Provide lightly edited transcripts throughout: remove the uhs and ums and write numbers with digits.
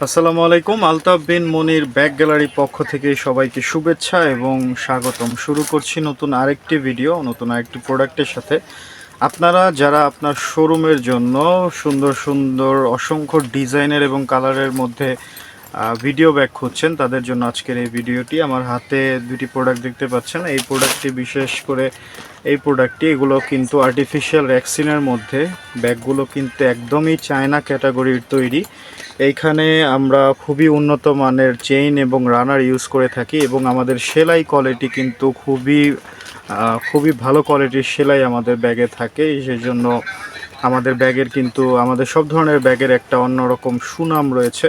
আসসালামু আলাইকুম। আলতাফ বিন মনির bag gallery পক্ষ থেকে সবাইকে শুভেচ্ছা এবং স্বাগতম। শুরু করছি নতুন আরেকটি ভিডিও, নতুন আরেকটি প্রোডাক্টের সাথে। আপনারা যারা আপনার শোরুমের জন্য সুন্দর সুন্দর অসংখ্য ডিজাইনের এবং কালারের মধ্যে ভিডিও ব্যাগ খুঁজছেন, তাদের জন্য আজকের এই ভিডিওটি। আমার হাতে দুটি প্রোডাক্ট দেখতে পাচ্ছেন। এই প্রোডাক্টটি বিশেষ করে এগুলো কিন্তু আর্টিফিশিয়াল রেক্সিনের মধ্যে। ব্যাগগুলো কিন্তু একদমই চায়না ক্যাটাগরির তৈরি। এইখানে আমরা খুবই উন্নত মানের চেইন এবং রানার ইউজ করে থাকি এবং আমাদের সেলাই কোয়ালিটি কিন্তু খুবই ভালো কোয়ালিটির সেলাই আমাদের ব্যাগে থাকে। সেই জন্য আমাদের সব ধরনের ব্যাগের একটা অন্যরকম সুনাম রয়েছে।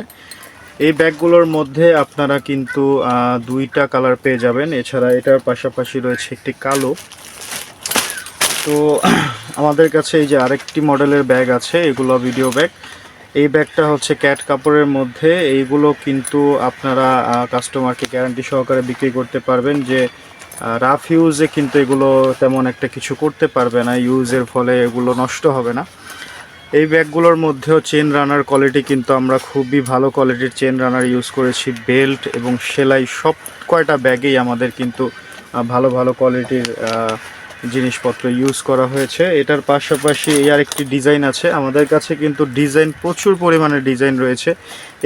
এই ব্যাগগুলোর মধ্যে আপনারা কিন্তু দুইটা কালার পেয়ে যাবেন। এছাড়া এটার পাশাপাশি রয়েছে একটি কালো। তো আমাদের কাছে এই যে আরেকটি মডেলের ব্যাগ আছে, এগুলো ভিডিও ব্যাগ। এই ব্যাগটা হচ্ছে ক্যাট কাপড়ের মধ্যে। এইগুলো কিন্তু আপনারা কাস্টমারকে গ্যারান্টি সহকারে বিক্রি করতে পারবেন যে রাফ ইউজে কিন্তু এগুলো তেমন একটা কিছু করতে পারবে না, ইউজের ফলে এগুলো নষ্ট হবে না। এই ব্যাগগুলোর মধ্যেও চেন রানার কোয়ালিটি কিন্তু আমরা খুবই ভালো কোয়ালিটির চেন রানার ইউজ করেছি। বেল্ট এবং সেলাই সব কয়টা ব্যাগেই আমাদের কিন্তু ভালো ভালো কোয়ালিটির জিনিসপত্র ইউজ করা হয়েছে। এটার পাশাপাশি এই আরেকটি ডিজাইন আছে আমাদের কাছে, কিন্তু প্রচুর পরিমাণে ডিজাইন রয়েছে।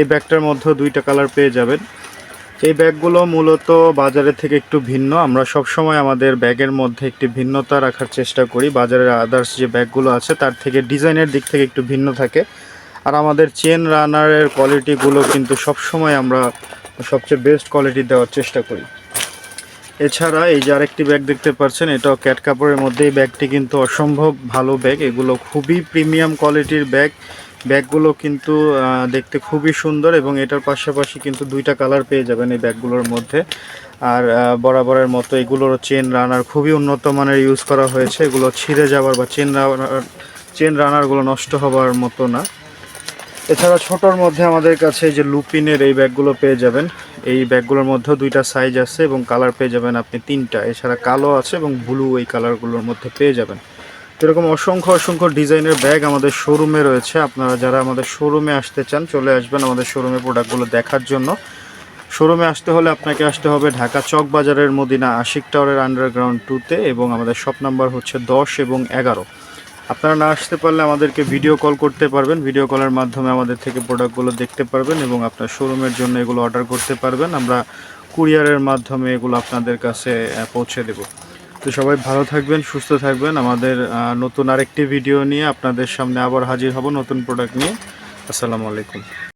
এই ব্যাগটার মধ্যেও দুইটা কালার পেয়ে যাবেন। এই ব্যাগগুলো মূলত বাজারের থেকে একটু ভিন্ন। আমরা সবসময় আমাদের ব্যাগের মধ্যে একটি ভিন্নতা রাখার চেষ্টা করি। বাজারের আদার্স যে ব্যাগগুলো আছে তার থেকে ডিজাইনের দিক থেকে একটু ভিন্ন থাকে। আর আমাদের চেন রানারের কোয়ালিটিগুলো কিন্তু সবসময় আমরা সবচেয়ে বেস্ট কোয়ালিটি দেওয়ার চেষ্টা করি। এছাড়া এই যে আরেকটি ব্যাগ দেখতে পাচ্ছেন, এটাও ক্যাট কাপড়ের মধ্যে। এই ব্যাগটি কিন্তু অসম্ভব ভালো ব্যাগ। এগুলো খুবই প্রিমিয়াম কোয়ালিটির ব্যাগ। ব্যাগগুলো কিন্তু দেখতে খুবই সুন্দর এবং এটার পাশাপাশি কিন্তু দুইটা কালার পেয়ে যাবেন এই ব্যাগগুলোর মধ্যে। আর বরাবরের মতো এগুলোর চেন রানার খুবই উন্নত মানের ইউজ করা হয়েছে। এগুলো ছিঁড়ে যাওয়ার বা চেন রানারগুলো নষ্ট হবার মতো না। এছাড়া ছোটোর মধ্যে আমাদের কাছে যে লুপিনের এই ব্যাগগুলো পেয়ে যাবেন। এই ব্যাগগুলোর মধ্যেও দুইটা সাইজ আছে এবং কালার পেয়ে যাবেন আপনি তিনটা। এছাড়া কালো আছে এবং ব্লু, এই কালারগুলোর মধ্যে পেয়ে যাবেন। এরকম অসংখ্য অসংখ্য ডিজাইনের ব্যাগ আমাদের শোরুমে রয়েছে। আপনারা যারা আমাদের শোরুমে আসতে চান, চলে আসবেন আমাদের শোরুমে প্রোডাক্টগুলো দেখার জন্য। শোরুমে আসতে হলে আপনাকে আসতে হবে ঢাকা চক বাজারের মদিনা আশিক টাওয়ারের আন্ডারগ্রাউন্ড 2-তে এবং আমাদের শপ নাম্বার হচ্ছে 10 এবং 11। আপনারা না আসতে পারলে আমাদেরকে ভিডিও কল করতে পারবেন। ভিডিও কলের মাধ্যমে আমাদের থেকে প্রোডাক্টগুলো দেখতে পারবেন এবং আপনার শোরুমের জন্য এগুলো অর্ডার করতে পারবেন। আমরা কুরিয়ারের মাধ্যমে এগুলো আপনাদের কাছে পৌঁছে দেব। তো সবাই ভালো থাকবেন, সুস্থ থাকবেন। আমাদের নতুন আরেকটি ভিডিও নিয়ে আপনাদের সামনে আবার হাজির হব নতুন প্রোডাক্ট নিয়ে। আসসালামু আলাইকুম।